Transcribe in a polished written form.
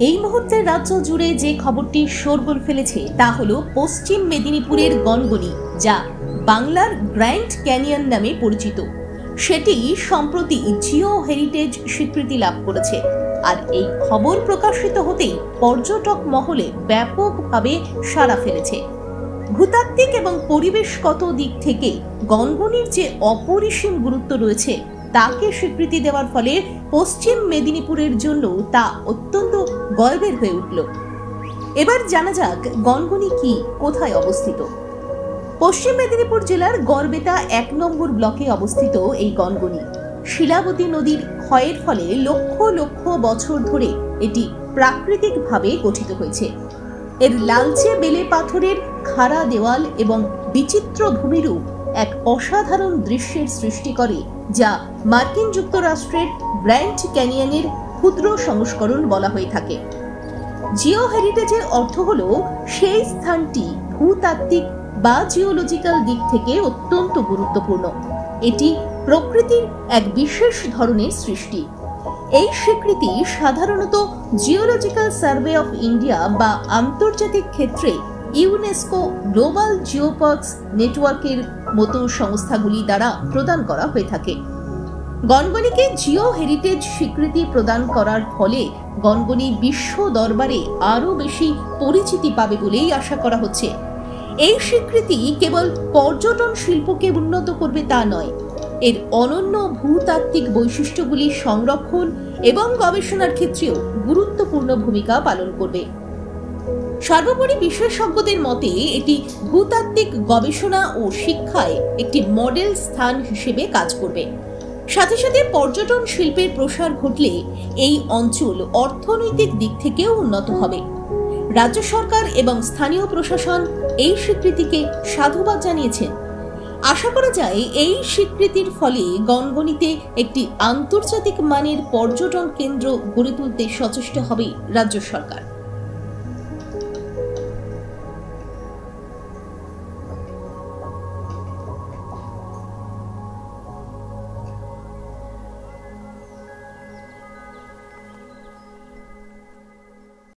এই মুহূর্তে রাজ্য জুড়ে যে খবরটি শোরগোল ফেলেছে তা হলো পশ্চিম মেদিনীপুরের গনগনি, যা বাংলার গ্র্যান্ড ক্যানিয়ন নামে পরিচিত। সেটি সম্প্রতি জিও হেরিটেজ স্বীকৃতি লাভ করেছে। আর এই খবর প্রকাশিত হতেই পর্যটক মহলে ব্যাপকভাবে সাড়া ফেলেছে। ভূতাত্ত্বিক এবং পরিবেশগত দিক থেকে গনগনির যে অপরিসীম গুরুত্ব রয়েছে তাকে স্বীকৃতি দেওয়ার ফলে পশ্চিম মেদিনীপুরের জন্য তা অত্যন্ত গর্বের হয়ে উঠল। এবার জানা যাক গনগনি কি, কোথায় অবস্থিত। পশ্চিম মেদিনীপুর জেলার গড়বেতা 1 নম্বর ব্লকে অবস্থিত এই গনগনি শিলাবতী নদীর ক্ষয়ের ফলে লক্ষ লক্ষ বছর ধরে এটি প্রাকৃতিকভাবে গঠিত হয়েছে। এর লালচে বেলে পাথরের খাড়া দেওয়াল এবং বিচিত্র ভূমিরূপ এক অসাধারণ দৃশ্যের সৃষ্টি করে, যা মার্কিন যুক্তরাষ্ট্রের গ্র্যান্ড ক্যানিয়নের ক্ষুদ্র সংস্করণ বলা হয়ে থাকে। জিও হেরিটেজের অর্থ হল সেই স্থানটি ভূতাত্ত্বিক বা জিওলজিক্যাল দিক থেকে অত্যন্ত গুরুত্বপূর্ণ। এটি প্রকৃতির এক বিশেষ ধরনের সৃষ্টি। এই স্বীকৃতি সাধারণত জিওলজিক্যাল সার্ভে অফ ইন্ডিয়া বা আন্তর্জাতিক ক্ষেত্রে ইউনেস্কো গ্লোবাল জিওপার্কস নেটওয়ার্কের মতো সংস্থাগুলি দ্বারা প্রদান করা হয়ে থাকে। গনগনিকে জিও হেরিটেজ স্বীকৃতি প্রদান করার ফলে গনগনি বিশ্ব দরবারে আরও বেশি পরিচিতি পাবে বলেই আশা করা হচ্ছে। এই স্বীকৃতি কেবল পর্যটন শিল্পকে উন্নত করবে তা নয়, এর অনন্য ভূতাত্ত্বিক বৈশিষ্ট্যগুলি সংরক্ষণ এবং গবেষণার ক্ষেত্রেও গুরুত্বপূর্ণ ভূমিকা পালন করবে। সর্বোপরি বিশেষজ্ঞদের মতে এটি ভূতাত্ত্বিক গবেষণা ও শিক্ষায় একটি মডেল স্থান হিসেবে কাজ করবে। সাথে সাথে পর্যটন শিল্পের প্রসার ঘটলে এই অঞ্চল অর্থনৈতিক দিক থেকেও উন্নত হবে। রাজ্য সরকার এবং স্থানীয় প্রশাসন এই স্বীকৃতিকে সাধুবাদ জানিয়েছেন। আশা করা যায় এই স্বীকৃতির ফলে গনগনিতে একটি আন্তর্জাতিক মানের পর্যটন কেন্দ্র গড়ে তুলতে সচেষ্ট হবে রাজ্য সরকার।